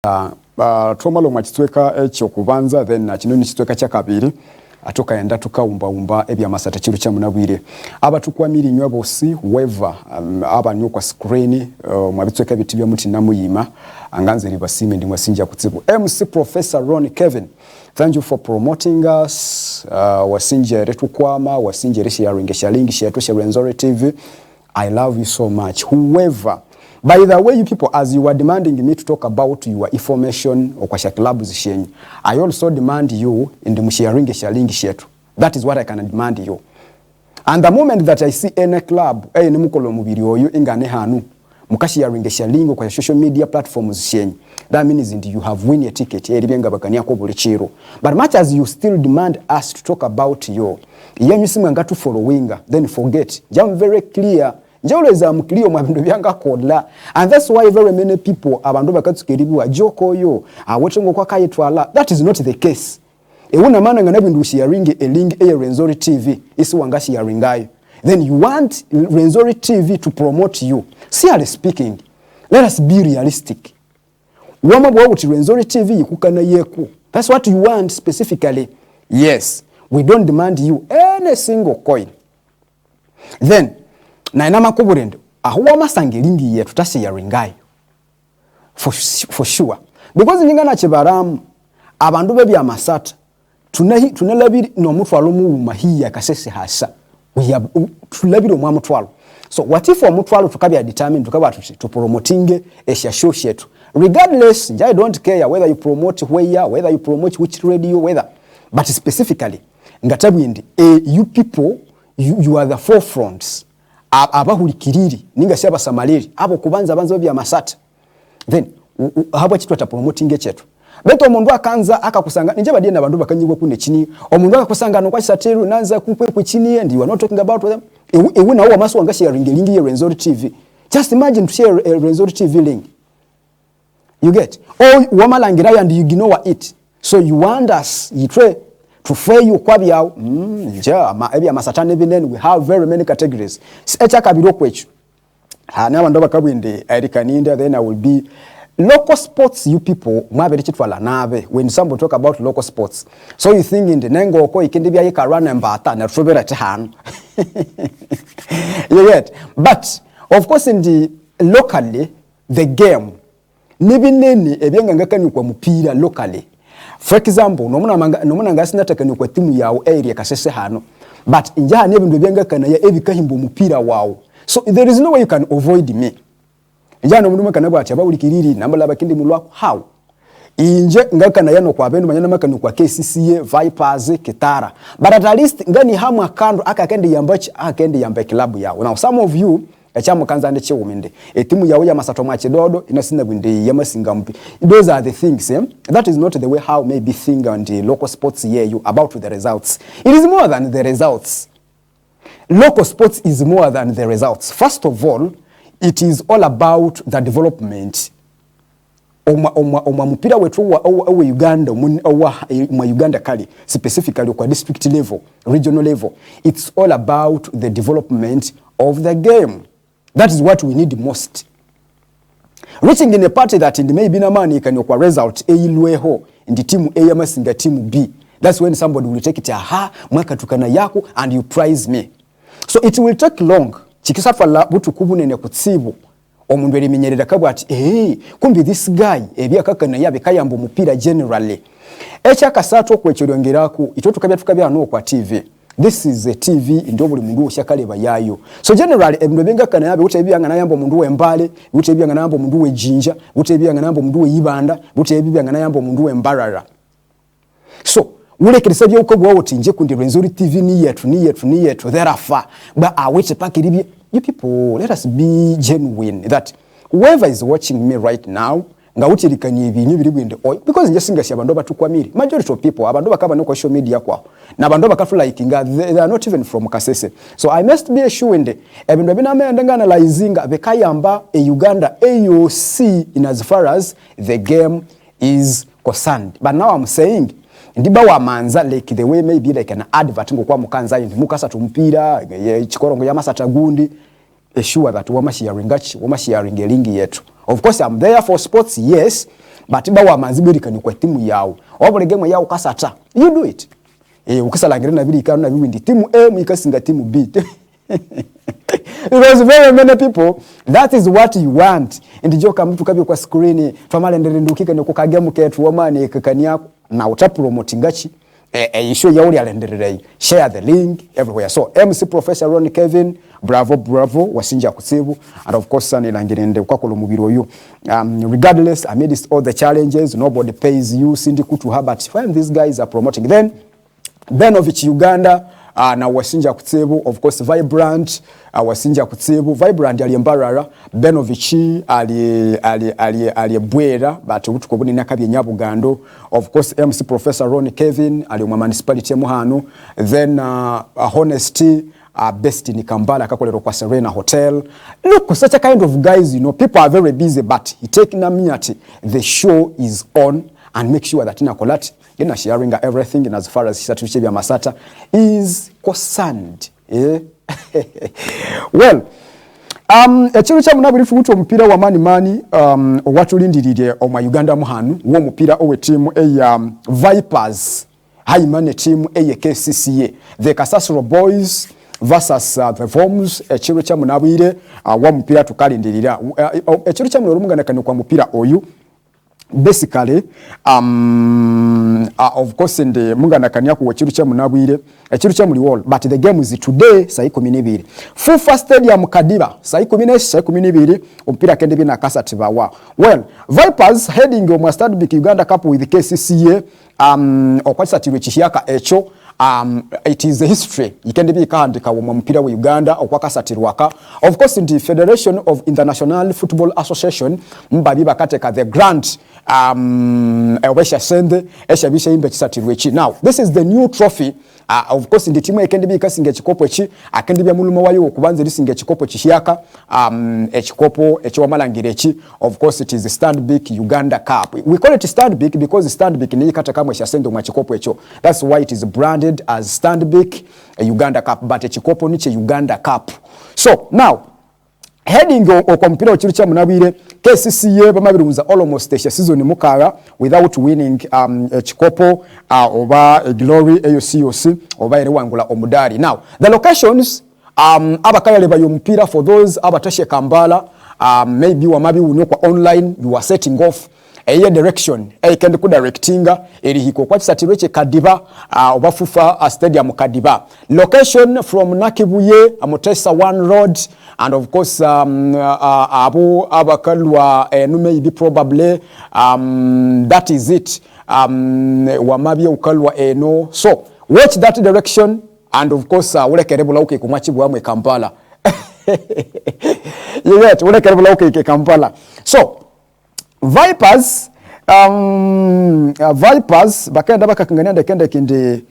Twomala mu kitweka ekyokubanza then kino ni kitweka kya kabiri atoka yenda tukawumba ebyamasata kiru kya munabwire abatukwamira inywa bosi weva abanyu kwa screen mu bitweka bitibya muti namuyima anganze libasime ndi mwasinja kutsibu MC Professor Ron Kevin, thank you for promoting us. Wasinja retukwama wasinja sharing shetu sha Rwenzoris TV. I love you so much. Whoever, by the way, you people, as you were demanding me to talk about your information or kwa club zishenyi, I also demand you in the sharing shetu. That is what I can demand you. And the moment that I see any club ni mukolo mubiri oyo ingane hanu mukashi sharing kwa social media platforms zishenyi, that means you have win a ticket eribenga bakania ko buli chiro. But much as you still demand us to talk about you, yenyu simanga tu followinga, then forget. Jam very clear. Njawuleza mukiliyo mabindu byanga kola, and that's why very many people abandu bakatukeribiwa joko yo awochengo kwa kayitwala. That is not the case. Ewuna mana nga nabindu sharing a link Rwenzoris TV isi wanga sharingayo, then you want Rwenzoris TV to promote you. Seriously speaking, let us be realistic. Wama bwa uti Rwenzoris TV yikukana yeku, that's what you want specifically. Yes, we don't demand you any single coin. Then na inama kuburendo ahuwa masangilingi yetu tasi ya ringai for sure, because ningana chibaramu abandu bebi ya masata tunalabiri no mutwalo mu mahiya kasese hasa tulabiri mu mutwalo. So what if wa mutwalo tukabya determine tukaba to promoting esha show shetu, regardless I don't care whether you promote whether you promote which radio, whether, but specifically ngatabwindi you people, you are the forefronts abahulikiriri ninga shaba samaliri abo kubanza banza bya masata, then habo kitwa ta promoting chetu beto omundu akanza akakusanga nje badie na bandu bakanyigwa kune chini omundu akakusanga no kwa sateru nanza kupwe chini and you are not talking about them. Ewe na maso wanga sharing link ya Rwenzoris TV. Just imagine to share a Rwenzoris TV link, you get all wamalangira and you ignore it. So you want us yitwe to fail you kwa byao ebya masatane binene. We have very many categories. Echa kabiro kwechu na bandu bakabwinde erikaninda, then I will be local sports. You people mwabere chitwala nabe when somebody talk about local sports, so you think in the nengo ko ikindi bya yikarana mbata na tsobera tehano you get. But of course in the locally the game nibinene ebyenga ngakani kwa mupira locally. For example, nomuna ngasi natakani kwa timu yao area kasese hano, but injaha nebindu byenga kana ya ebikahimbo mupira wao. So there is no way you can avoid me. Injaha nomundu kana bwa chaba ulikiriri nambala bakindi mulwako how inje ngakana yano kwa bendu manyana makani kwa KCCA Vipers Kitara, but at least ngani hamu akando akakendi yambachi akakendi yamba club yao. Now some of you echamu kanza ande chewumende timu yawo ya masato mwache dodo inasinda bwinde ya masinga mpi. Those are the things, that is not the way how maybe thing on the local sports you about the results. It is more than the results. Local sports is more than the results. First of all, it is all about the development. Oma mupira wetu wa Uganda mwa Uganda kali specifically kwa district level, regional level, it's all about the development of the game. That is what we need most. Reaching in a party that in maybe na money can your result ilweho in the team A masinga team B, that's when somebody will take it mwaka tukana yako and you prize me. So it will take long chikisafa la butu kubunene kutsibu omundu elimenyerera kabwati kumbi this guy ebya kakana yabe kayambo mupira generally echa kasato kwekyongerako ito tukabya no kwa TV. This is a TV ndio buli mundu oshakaleba yayo. So generally ebintu benga kana yabe utebya ngana yambo mundu wembale, utebya ngana yambo mundu wejinja, utebya ngana yambo mundu weyibanda, utebya ngana yambo mundu wembarara. So ulekirisa byo uko gwa otinje kundi Rwenzoris TV ni yetu therefore ba awete pakiribye. You people, let us be genuine that whoever is watching me right now ngawutirikanye ibinyu biri bwinde because nje singa syabandu batukwamiri. Majority of people abandu bakaba no kwa social media kwa na abandu bakafu likinga, they are not even from Kasese. So I must be assured ebindu binamenda analyzinga bekayamba Uganda AOC in as far as the game is concerned. But now I'm saying ndiba wa manza like the way maybe like an advert ngo kwa mukanza indi mukasa tumpira chikorongo ya masata gundi ensure that wama sharing elingi yetu. Of course I'm there for sports, yes, but bawa mazibirikani kwa timu yao wabule game yao kasata, you do it. Ukisalangire na bili ikana bibindi timu A mwikasinga timu B. Because very many people, that is what you want. Ndijoka mtu kabyo kwa screen famale nderendukika ni kukagemu ketu wamani kakania na utapromote ngachi issue ya uli alendererei. Share the link everywhere. So MC Professor Ron Kevin, bravo wasinja kutsibu, and of course nilangirende kwakolo mubiro oyo. Regardless, amidst all the challenges, nobody pays you sindi kutu habat when these guys are promoting. Then Benovich Uganda na wasinja kutsibu, of course Vibrant wasinja kutsibu. Vibrant aliyembarara, Benovich aliyebwera but utukobuni nakabye Nyabugando. Of course MC Professor Ron Kevin aliyomwa municipality muhanu. Then Honesty best in Kampala akakolero kwa Serena Hotel. Look, such a kind of guys, you know, people are very busy, but he taking a minute, the show is on, and make sure that Nakolati in sharing everything in as far as Satuche Bya Masata is concerned. Well, ekiro kya munabuli fuuto mpira wa mani owatulindirire oma Uganda muhanu wo mupira owe team eya Vipers haimane team eye KCCA the Kasasiro Boys versus the Forms. Ekiro kya munabwire wa mupira tukalindirira ekiro kya munabuli mungana kwa mupira oyu basically of course ndi mungana kanya ku ekiru kya munabwire ekiru kya muli wall, but the game is today saa 12 Fufa Stadium Kadiba saa 12 ompira kende bina kasati bawa. Well, Vipers heading on Stanbic Uganda Cup with the KCCA okwatsa tiwe kihiyaka echo. It is a history ikende bi kahandika wo mpira wa Uganda okwakasatirwaka. Of course in the Federation of International Football Association mbabi bakateka the grant wesha sende esha bisha imbe kisatirwechi. Now this is the new trophy. Of course in the team ikende bi kasinge chikopo echi akende bya muluma wayo okubanze lisinge chikopo kishiyaka echikopo echi wamalangirechi. Of course it is the Stanbic Uganda Cup. We call it Stanbic because Stanbic ni kata kama esha sende mwa chikopo echo. That's why it is branded as Stanbic Uganda Cup, but echikopo niche Uganda Cup. So now heading kwa mpira okiru kya munabwire KCCA bamabirunza almost esha season mukaga without winning echikopo oba glory AOCOC oba ere wangula omudari. Now the locations abakayale bayo mpira for those abatashe Kampala maybe wamabi unokwa online you are setting off eye direction kende ku directinga eri hiko kwa Satirweche Kadiba oba Fufa Stadium Kadiba. Location from Nakibuye Amotesa 1 Road, and of course abu abakalwa maybe probably that is it wamabi ukalwa eno. So watch that direction, and of course ulekerebula uke kumwachibu amwe Kampala. You get ulekerebula uke Kampala. So Vipers Vipers bakenda bakakangania ndekende kinde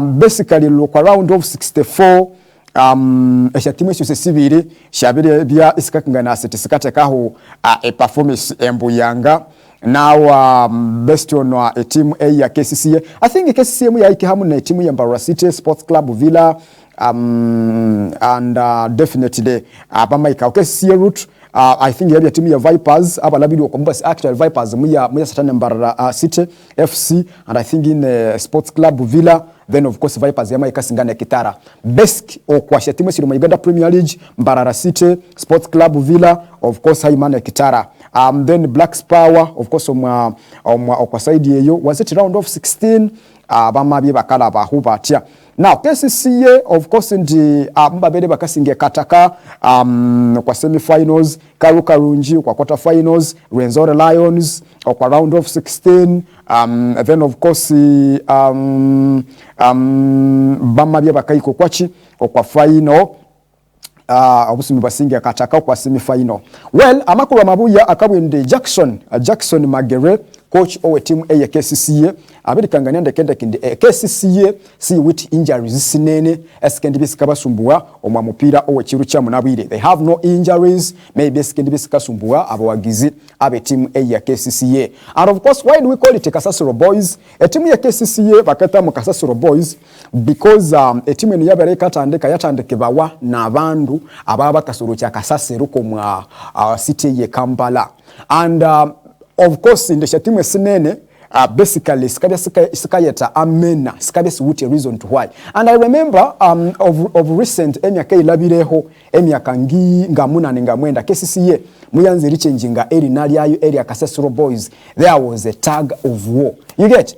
basically look around of 64 eshatimu esho sesibiri shabire bya isikakangana asete sikatekaho a performance embuyanga. Now best on a team A ya KCCA. I think KCCA mu ya iki hamu na team ya Mbarara City Sports Club Villa and definitely bamaika KCCA route. I think ya team ya Vipers abalabidi okombasi actually Vipers muya satana Mbarara City FC, and I think in Sports Club Villa. Then of course Vipers yama ikasingana Kitara best okwasha timu siri mu Uganda Premier League Mbarara City Sports Club Villa, of course Haimana Kitara. Then Blacks Power of course okwa side yeyo was it round of 16 bamabi bakala bahubatia. Now KCCA of course ndi mbabede bakasinge kataka kwa semi-finals, Karunji kwa quarter finals, Rwenzoris Lions kwa round of 16. Then of course bamabi bakayiko kwachi kwa final obusumi basinge kataka kwa semi-final. Well, amakuru mabuya akabwende Jackson Magere coach owe team A KCCA abirikangania ndekende kindi KCCA si with injuries sinene eskendi bisikabasumbua omwa mupira owekiru kya munabwire. They have no injuries, maybe eskendi bisikasumbua abawagizi abe team ya KCCA. And of course, why do we call it Kasasiro Boys? A team ya KCCA bakata mu Kasasiro Boys because a team eno yabere yatandike bawa na bandu ababa kasoro kya Kasasiro komwa city ye Kampala. And of course in the team sinene basically sikayeta amena sikabesi wuti reason to why. And I remember of recent emyaka ilabireho emyaka ngamuna ningamwenda KCCA muyanze richenjinga eri nalyayo eri Kasasiro Boys. There was a tag of war, you get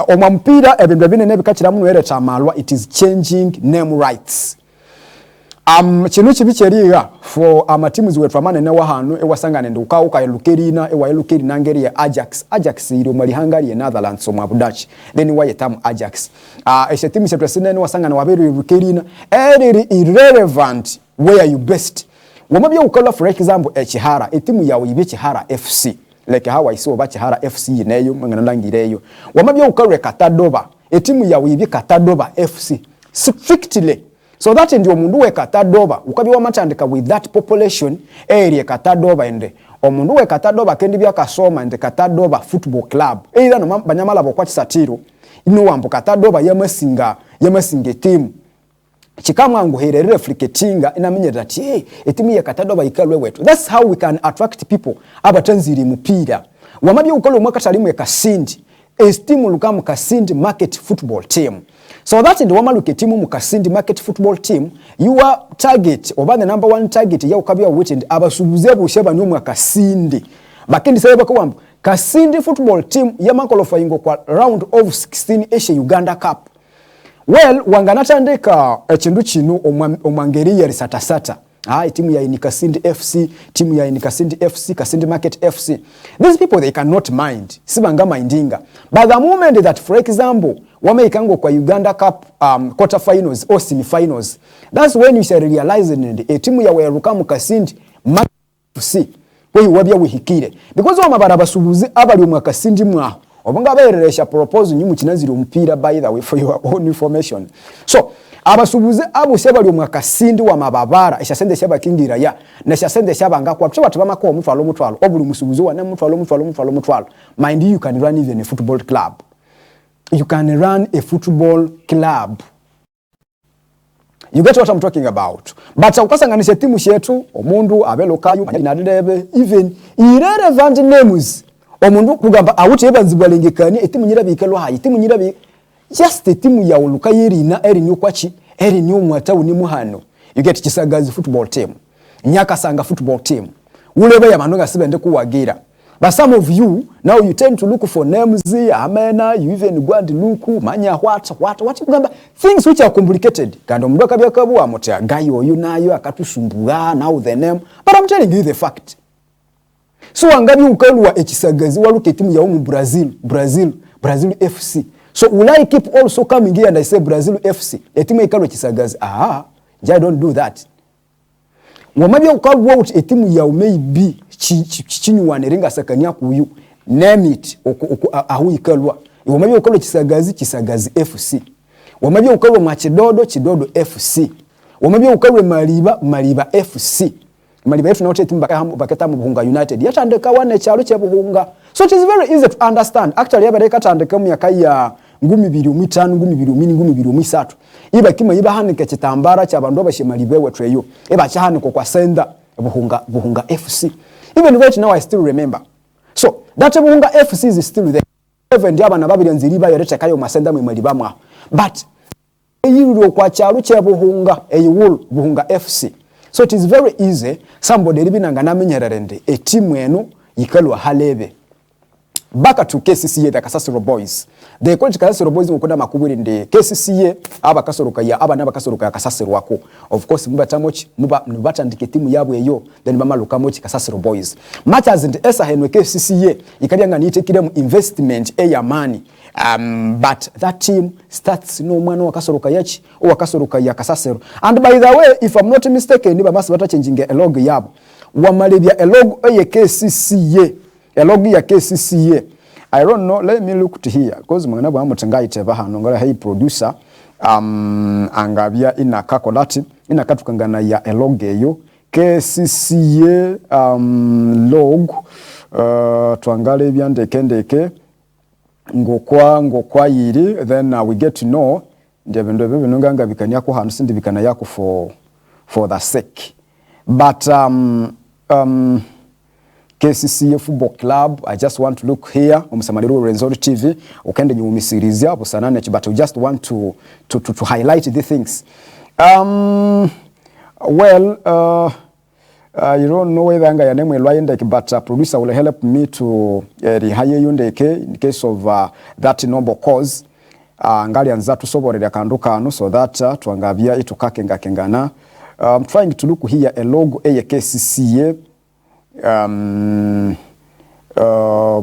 omampira ebintu binene bikakira muno ere tamalwa. It is changing name rights. Chinu chibicheriga for amatimu ziwe tramane ne wahanu ewasangane nduka ukayelukerina ewayelukerina ngeri ya Ajax iro mali Hungary Netherlands so mabudach then waye tam Ajax timu chepresine ne wasangane waberu yelukerina eri irrelevant where you best wamabya ukala for example Chihara timu yawe ibe Chihara FC like how I saw ba Chihara FC neyo mangana langireyo wamabya ukala Katadoba timu yawe ibe Katadoba FC strictly. So that ndio mundu we Katadoba ukabiwa machandika with that population area Katadoba ende omundu we Katadoba kendi bya kasoma ende Katadoba football club either no banyamala bokwati satiro ino wambo Katadoba yamasinga team chikamwa nguherere reflectinga inamenye that etimu ya Katadoba ikalwe wetu. That's how we can attract people abatanziri mupira wamabye ukalo mwaka talimu ya Kasindi estimu lukamu Kasindi market football team. So that in the woman look at team Mukasindi market football team, your target over the number one target ya ukabia waiting abasubuze busheba nyumu Kasindi. Bakindi sayo bako Kasindi football team ya makolofa ingo kwa round of 16 Asia Uganda Cup. Well, wanganata ndeka chindu chinu omwangeri ya risatasata. Timu ya Kasindi FC, timu ya Kasindi FC, Kasindi Market FC. These people they cannot mind. Sibanga mindinga. But the moment that for example wameikango kwa Uganda Cup quarter finals or semi finals, that's when you shall realize a timu ya werukamu Kasindi Market FC we wabya wihikire because wamabara basubuze abali mu Kasindi mwaho obanga bayeresha propose nyumu kinazira umupira by the way for your own information. So abasubuze abusebali mu Kasindi wa mababara eshasende shaba kingira ya na shasende shaba ngakwa twa tubama ko mutwalo obuli musubuze wa na mutwalo. Mind you can run even a football club. You can run a football club. You get what I'm talking about. But ukasanganisha timu shetu omundu abelokayo inadebe even irrelevant names omundu kugamba awuti ebanzibwalengekani etimu nyirabikalo hayi etimu nyirabi just timu ya oluka yerina eri nyukwachi eri nyumwata unimu hano. You get Kisagazi football team, Nyakasanga football team. Ulebe ya manonga sibende kuwagira. But some of you now you tend to look for names, amena, you even go and look manya what kugamba things which are complicated. Kando mdoka byakabu amotea gayo yunayo akatusumbura now the name. But I'm telling you the fact. So angabi ukalwa Kisagazi waluke timu ya Brazil FC. So will I keep also coming here and I say Brazil FC? Etimu ikalwa Kisagazi. I don't do that. Wamabya ukalwa out etimu ya maybe chinywane ringa sakania kuyu name it ahu ikalwa. Wamabya ukalwa Kisagazi FC. Wamabya ukalwa Machidodo FC. Wamabya ukalwa Maliba FC. Maliba FC na wote timu baketa mu Buhunga United. Yatandeka wane cyalo cya Buhunga. So it is very easy to understand. Actually yabareka tandeka mu yakaya 2005 2003 iba kima iba hanike kitambara cya bandu bashemalibe wetreyo iba cyahaniko kwa senda Buhunga FC. Even right now I still remember. So that Buhunga FC is still there. Even abana babiri nziriba yorete kayo masenda mu malibamwa. But yiro kwa cyaro cya Buhunga FC. So it is very easy somebody libinanga namenyererende a team eno yikalwa halebe. Back to KCCA the Kasasiro Boys. The college Kasasiro Boys mukoda makubiri ndi KCCA aba kasoroka ya aba naba kasoroka ya Kasasiro wako. Of course mubatamochi mubata ndike timu yabo eyo then bama lukamochi Kasasiro Boys. Matches ndi esa henwe KCCA ikalianga niitekire investment ya money. But that team starts no mwana wakasoroka yachi o wakasoroka ya Kasasiro. And by the way, if I'm not mistaken, niba masi bata changing a log yabo. Wamalebya a log ya KCCA. A log ya KCCA. I don't know, let me look to here because mwana bwa mutenga iteba hano ngala hey producer angabia inakakolati inakatukangana ya elogeyo KCCA log twangale ebyandekendeke ngokwa yiri then we get to know ndebendo bibinunganga bikanya ko hanu sindi bikana yako for the sake but KCCA Football Club, I just want to look here omusamaliro Rwenzoris TV ukende nyumi series yabo sanane but we just want to highlight the things. Well, you don't know whether anga yanemwe lwayendeke but producer will help me to rehaye yundeke in case of that noble cause. Ngali anza tusoborera kandu kanu so that tuangabia itukakengakengana. I'm trying to look here a logo a KCCA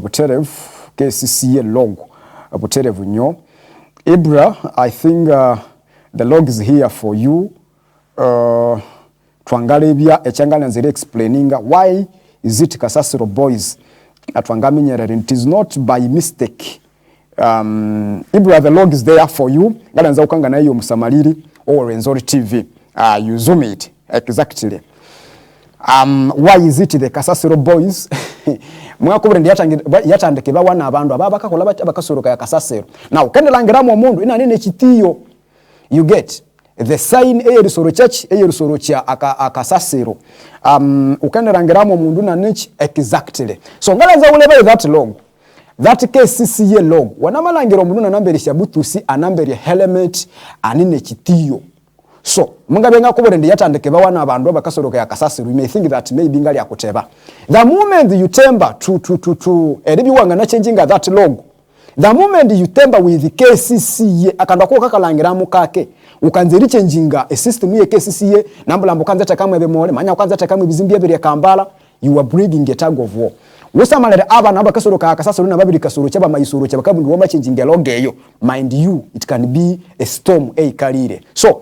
Buterev KCCA logo Buterev nyo Ibra. I think the log is here for you. Twangalebya echangana nzire explaining why is it Kasasiro boys atwangaminyerere. It is not by mistake. Ibra, the log is there for you. Ngala nza ukanga na hiyo musamaliri or Rwenzoris TV. You zoom it exactly. Why is it the Kasasiro boys? Mwakubure ndi yatandike ba wana abandu abakakola bakasoroka ya Kasasiro. Now kendelangiramo omundu ina nene kitiyo. You get the sign eyerisoro church eyerisoro cha akasasiro ukendelangiramo omundu na nichi exactly. So ngalanza ulebe that log. That KCCA log. Wanamalangiro omundu na namberi shabutusi anamberi helmet anine kitiyo. So, mungabenga kubure ndi yatandike ba wana abandu abakasoroka yakasasiru. You may think that maybe ngali yakuteba. The moment you temper to edibi wanga na changing that log. The moment you temper with the KCCA akandako kakalangiramu kake ukanzeri changinga a system ye KCCA nambulambo kanza takamwe bemole manya kanza takamwe bizimbia biri kambala, you are bringing a tug of war. Wosamalere abana abakasoroka yakasasiru na babiri kasoro cyaba mayisoro cyabakabundu woma changing log eyo. Mind you, it can be a storm kalire. So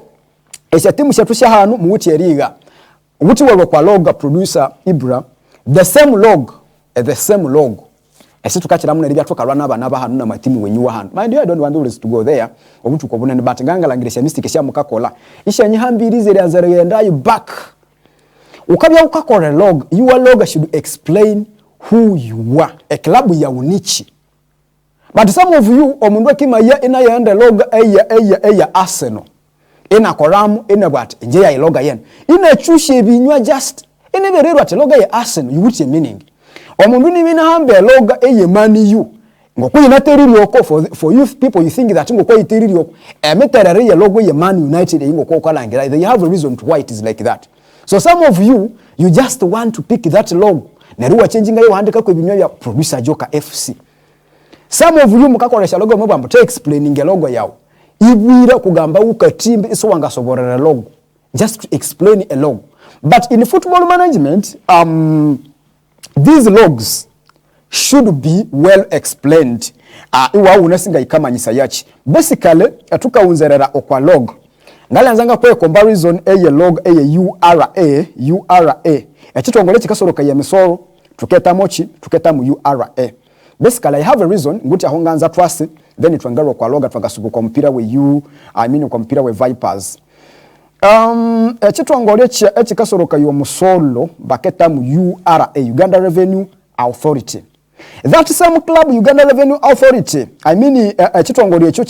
esya timu shatusha hanu muwuti eriga wuti wewe kwa log producer Ibra the same log esi tukachira muna libya tukalwa naba hanu na matimu wenyuwa hanu. Mind you, I don't want us to go there obutu ko bunene but nganga langiresha mistake sya mukakola isha nyihambirize lyanzaro yenda you back ukabya ukakola log. Your log should explain who you are, a club ya unichi. But some of you omundu akima ya ina yenda log eya Arsenal ina koramu ina bwat nje ya loga yen ina chushe binywa just ina berero ati loga ya Arsenal you would meaning omundu ni bina hambe loga eye mani you ngoko ina teriri oko for you people you think that ngoko iteriri oko emeterere ya logo ya Man United ngoko kwalangira they have a reason to why it is like that. So some of you just want to pick that logo na ruwa changing yo handika ko binywa ya producer Joka FC. Some of you mukakoresha logo mubambo to explaining logo yawo ibwira kugamba ukatimbe iso wangasoborera logo just to explain a logo. But in football management these logs should be well explained. Iwa unasinga ikamanyisa yachi basically atukaunzerera okwa log ngalanzanga kwa comparison eye log eye URA ekitongole kikasoroka ya misoro tuketa mochi tuketa mu URA. Basically I have a reason nguti ahonganza twase then twangaro kwa loga twagasubu kwa mpira we kwa mpira we Vipers. Ekitongole ekikasoroka yo musolo baketa mu URA Uganda Revenue Authority. That same club Uganda Revenue Authority ekitongole ekyo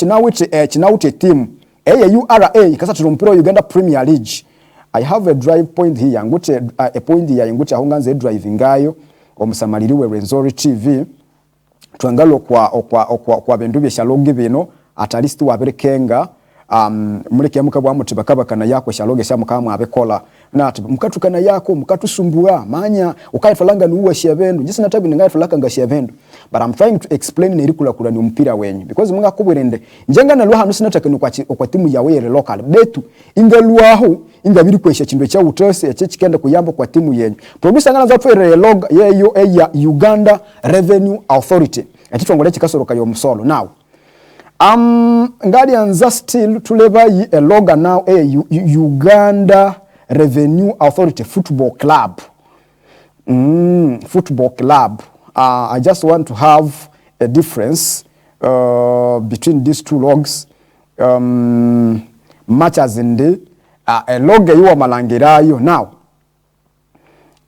kinawute team URA ikasatira mpira wa Uganda Premier League. I have a drive point here nguti a point here nguti ahonganza driving ngayo omusamaliri we Rwenzoris TV twangalo kwa bintu byeshaloge bino at least waberekenga muleke mukabwa mutibakabakana yako shaloge shamukamwa abekola nati mukatukana yako mukatusumbua manya ukaifalanga nuwa shevendu jisi natabi ngayifalaka nga shevendu. But I'm trying to explain nerikula kula ni mpira wenyu because munga kubwerende njenga na lwa sinataka kwa timu ya were local betu ingalwaho ingabiri kwesha chindo cha utose ekikenda kuyamba kwa timu yenyu. Producer ngana za twere log yeyo ya Uganda Revenue Authority ekitongole kikasoroka yo musolo. Now ngadi anza still tuleba a loga now Uganda Revenue Authority Football Club. Football Club. I just want to have a difference between these two logs, much as in the a log eyo malangirayo. Now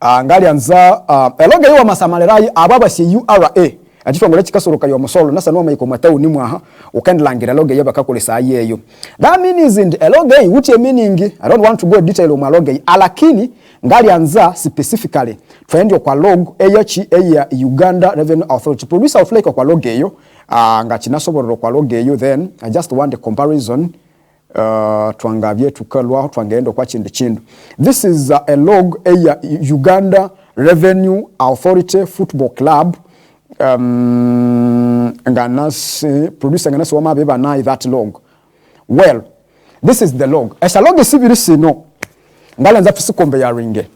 ngali anza a log eyo masamalirayo ababa si URA achitongole chikasoroka yo musolo nasa no mayiko matawu ni mwaha ukandilangira log eyo bakakolesa yeyo. That means in a log eyo uti meaning, I don't want to go detail on log eyo alakini ngali anza specifically twaende kwa log eyachi eya Uganda Revenue Authority producer of like kwa log eyo ngachina sobororo kwa log eyo. Then I just want a comparison twangavye tukalwa twangeendo kwa chindu. This is a log eya Uganda Revenue Authority Football Club. Nganasi producer nganasi wama beba na that log. Well, this is the log. As a log is very sino. Ngalanza tusikombe ya ringe.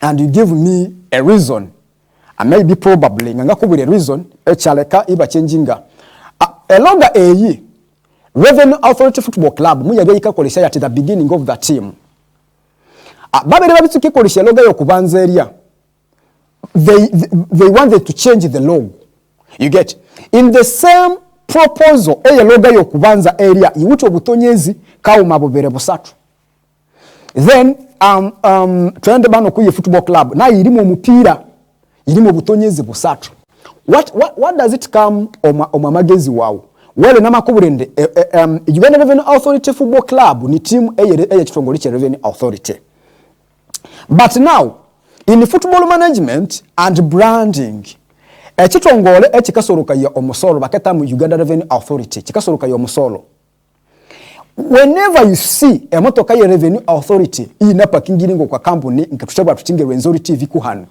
And you give me a reason. And maybe probably ngakubiri a reason echaleka iba chenjinga. A log eyi Revenue Authority Football Club muyaga yikakolesha at the beginning of the team. Babere babituke kolesha log yo kubanza area. They wanted to change the law. You get in the same proposal logo yo kubanza area iwuto butonyezi kauma bobere busatu. Then twende bano kuye football club na irimo mupira irimo butonyezi busatu. What does it come oma magezi wao? Wele na makuburende Uganda Revenue Authority Football Club ni team eye chitongole cha Revenue Authority. But now in football management and branding, chitongole chikasoroka ya omusolo baketa mu Uganda Revenue Authority chikasoroka ya omusolo. Whenever you see a motoka ya Revenue Authority ina parkingiringo kwa company nkatuchaba tutinge Rwenzoris TV kuhana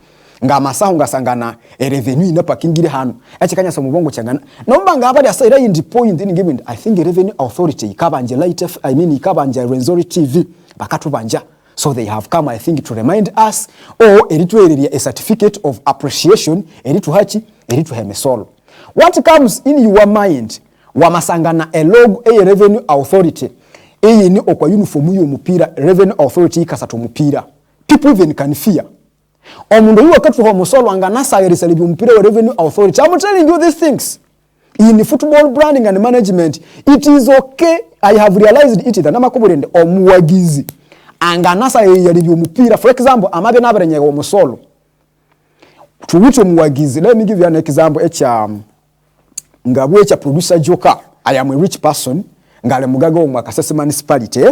nga masaho ngasangana revenue ina parkingiri hano chikanya sa mubongo changana nomba nga abali asira indi point in given I think Revenue Authority ikabanje light ikabanje Rwenzoris TV bakatu banja. So they have come, I think, to remind us, or a certificate of appreciation, eritu hemesolo. What comes in your mind, wamasangana a log a Revenue Authority, ni okwa uniform yo mupira, Revenue Authority kasato mupira. People even can fear. Omundo yu wakatu homosolo anganasa yerisalibi mupira wa Revenue Authority. I'm telling you these things. In football branding and management, it is okay. I have realized it. Nama kuburende omuwagizi. Anganasa yalibyo mupira. For example, amabe nabarenye omusolo. Tuwicho muwagizi. Let me give you an example. Ngabu echa producer Joker. I am a rich person. Ngale mugaga wa Mwakasese municipality.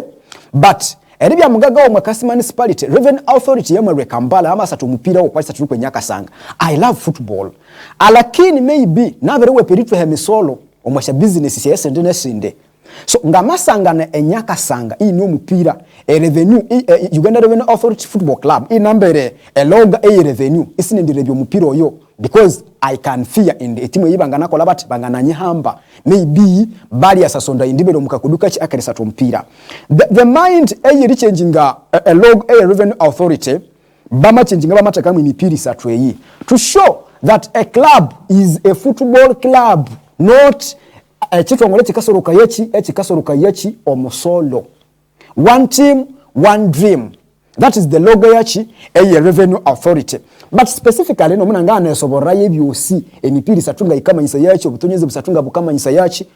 But eribya mugaga wa Mwakasese municipality, Revenue Authority yama rekambala ama satu mupira wa satu kwe Nyakasanga. I love football. Alakini maybe naberewe peritu hemisolo omwasha business yese ndene sinde. So ngamasanga na Nyakasanga ino mupira revenue Uganda Revenue Authority Football Club inambere loga revenue isine ndirebyo mupira oyo because I can fear in the team yibanga nakola bati bangananye hamba maybe bali asasonda indibero mukakuduka chi akalisa to mpira the mind changing a log Revenue Authority bama changing bama takamu mipiri satwe to show that a club is a football club, not chitongole chikasoroka yachi omusolo. One team, one dream. That is the logo yachi a Revenue Authority. But specifically no muna ngana esobora yebyusi emipiri satunga ikamanyisa yachi obutonyeze busatunga bukamanyisa yachi.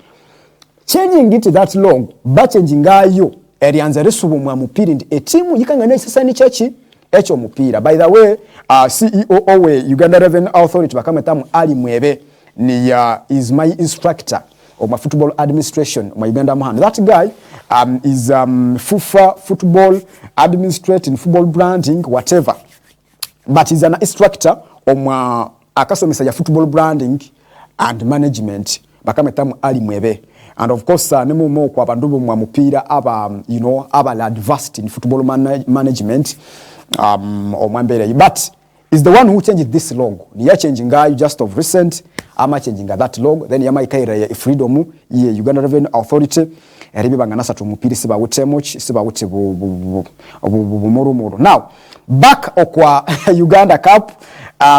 Changing it that long, but changing ayo erianza resubu mwa mupiri ndi etimu yikangana isasa ni chachi echo mupira. By the way, CEO owe Uganda Revenue Authority bakametamu Ali Mwebe ni is my instructor of my football administration, my Uganda man. That guy is FUFA, football administrating, football branding, whatever. But he's an instructor of my akasomesa ya football branding and management. Bakametamu Ali Mwebe. And of course, nemo mo kwa bandubu mwa mupira aba, you know, aba advanced in football management or mambere. But is the one who changed this logo. Niya changing guy just of recent. Ama changing that logo. Then yama ikaira ya freedom ye Uganda Revenue Authority. Eribi banganasa tumupiri siba wute moch siba wute moro. Now back okwa Uganda Cup.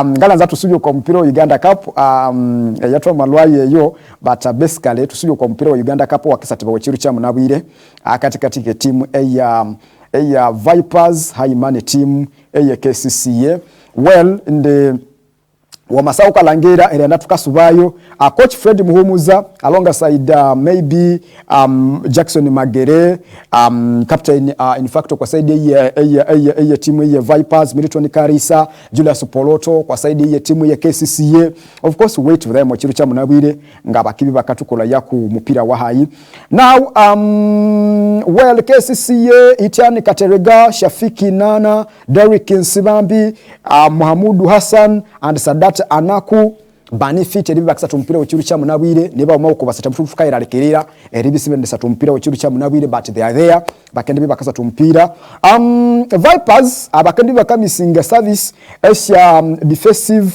Ngalanza tusujo kwa mpira wa Uganda Cup. Yatwa malwaye yo. But basically tusujo kwa mpira wa Uganda Cup wakisatiba wachiru cha munabwire. Katika timu ya Vipers High Money team ya KCCA. Well, in Wamasao Kalangera erianda tukasubayo coach Fred Muhumuza alongside maybe Jackson Magere captain in fact kwa side ya timu ya Vipers, Milton Karisa, Julius Poloto kwa side ya timu ya KCCA. Of course wait for them chiru cha munabwire ngabakibi bakatukola yaku mupira wa hayi. Now well KCCA Itiani Katerega, Shafiki Nana, Derrick Nsibambi, Muhamudu Hassan and Sadat Anaku benefit eribi bakisatu mpira w'ekiru kya munabwire niba omauko basatu mfufuka iralekerera eribi 7 mpira w'ekiru kya munabwire but they are there bakendi bakasatu mpira Vipers abakendi bakamisinga service Asia defensive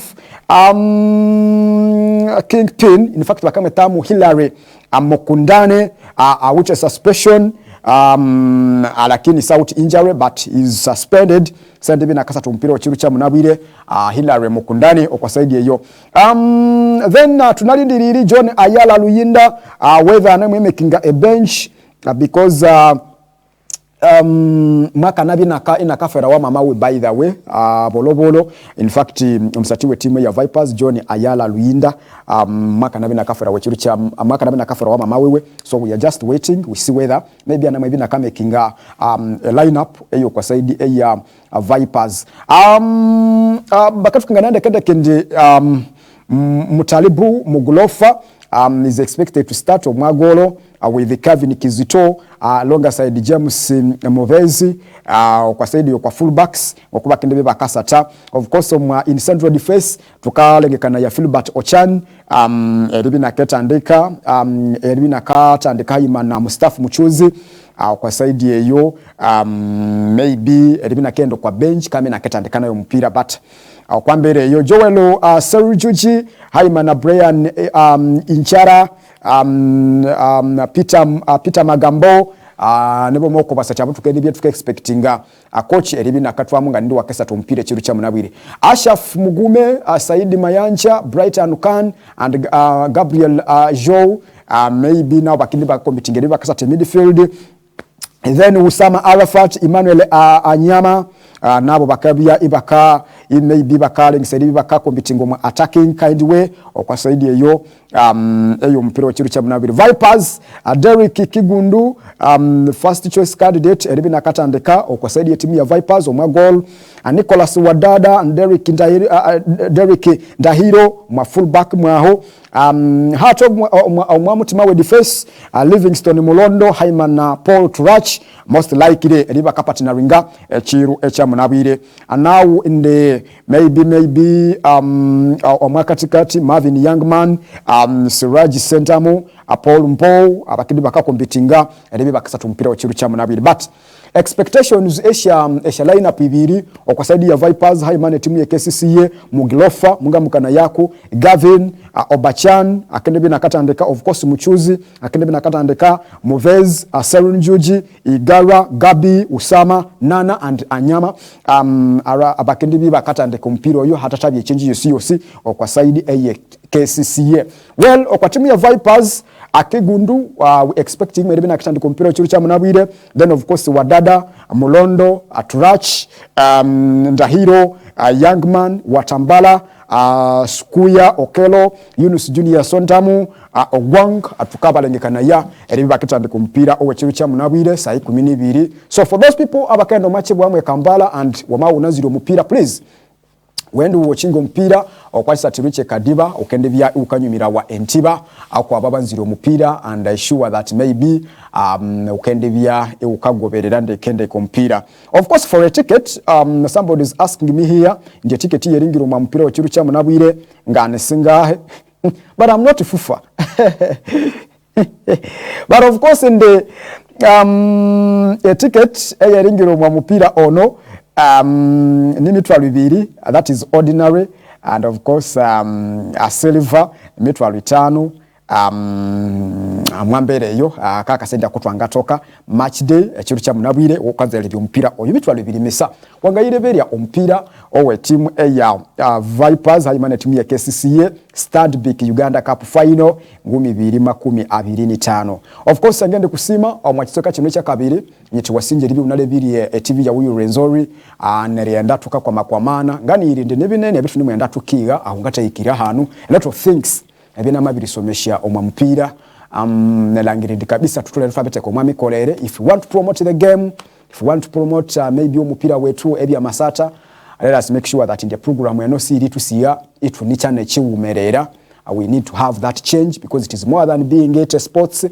kingpin in fact bakame tamu Hillary Mokundane which is suspension lakini south injury but is suspended sende bina kasatu mpira w'ekiru kya munabwire Hillary Mokundane okwasaidi eyo then tunalindiriri John Ayala Luyinda whether anamwe making a bench because maka nabi inakafera wa mama we by the way bolobolo in fact msati we timu ya Vipers John Ayala Luyinda maka nabi nakafera wechiru cha maka nabi nakafera wa mama we so we are just waiting we see whether maybe anamwe bina kama kinga a lineup eyo kwa saidi ya Vipers bakatu kingana kende kende Mutalibu Mugulofa is expected to start Omwagolo with Kevin Kizito alongside James Movezi kwa side kwa fullbacks okuba kendebe bakasata of course in central defense tukalengekana ya Philbert Ochan eribina ketandika eribina katandika Imana Mustafa Muchuzi kwa side yeyo maybe eribina kendo kwa bench kama naketandika nayo mpira but kwa mbere yo Joel Serujuji Haimana Brian Inchara Peter Magambo nebo moko basata mutukedi bye expectinga coach eribi nakatwamu nga ndi wakesa tumpire chiru cha munabwire Ashaf Mugume Saidi Mayanja Brighton Khan and Gabriel Joe maybe now bakindi ba committing eribi bakasa midfield and then Usama Arafat Emmanuel Anyama nabo bakabia ibaka maybe bakaling sedi baka competing mu attacking kind way okwa side eyo eyo mpira wa chiru cha munabwire Vipers Derrick Kigundu first choice candidate eribi nakatandeka okwa side ya timu ya Vipers omwa goal Nicholas Wadada and Derrick Ndahiro mwa fullback mwaho hato omwa mutima we defense Livingstone Mulondo Haimana Paul Turach most likely eriba kapatina ringa chiru echa munabwire and now in the maybe omwa katikati Marvin Youngman Siraji Sentamu Paul Mpo abakidi bakakombitinga eribi bakasatu mpira wa chiru cha munabwire but expectations Asia lineup ibiri okwa side ya Vipers Haimane timu ya KCCA Mugilofa mungamukana yako Gavin Obachan akendebi nakatandeka of course Muchuzi akendebi nakatandeka Movez Serunjuji Igara Gabi Usama Nana and Anyama abakendebi bakatandeka mpira yo hatatabye change yosi okwa side ya KCCA well okwa timu ya Vipers Akegundu we expecting maybe nakatandika mpira chiru cha munabwire then of course Wadada Mulondo Aturach Ndahiro Youngman Watambala Skuya Okelo Yunus Junior Sontamu Ogwang atukabalengekana ya eribi bakatandika mpira owechiru cha munabwire sai 12 so for those people abakendo match bwamwe Kampala and wama unaziro mpira please when you watching mpira okwasa tiruche Kadiba okendebya ukanyumira wa Entiba akwa baba nziro mpira and I sure that maybe ukendebya ukagoberera ndekende kompira of course for a ticket somebody is asking me here ndiye ticket yeringiro mu mpira wa chirucha munabwire ngane singahe but I'm not fufa but of course in the a ticket yeringiro mu mpira ono ni mitwalo 2 that is ordinary and of course a silver mitwalo 5 mwambereyo kakasenda kutwangatoka match day ekiro kya munabwire okaza libyo mpira oyo bitwalo birimisa wangayire beria ompira owe team eya Vipers haimana timu ya KCCA Stanbic Uganda Cup final 2025. Of course ngende kusima omwakisoka kino kya kabiri nyiti wasinje libyo unalebiri TV ya uyu Rwenzoris nerenda tuka kwa makwamana ngani irinde nebinene abitu ni mwenda tukiga ahungata ikira hanu a lot of things ebina mabiri somesha omwa mpira nelangirindi kabisa tutule alphabet ko mwami kolere. If you want to promote the game, if you want to promote maybe omupira wetu ebya masata, let us make sure that in the program we no see it to see it ni chane chiumerera. We need to have that change because it is more than being a sports,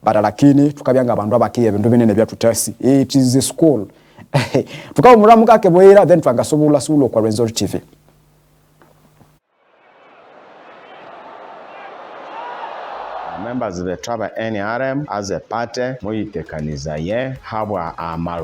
but lakini tukabyanga abantu abakiye bintu binene bya tutasi. It is a school. Tukawo muramuka kebwera then twangasobula sulo kwa Rwenzoris TV. Members of the Traba NRM as a party muyitekaniza ye habwa amal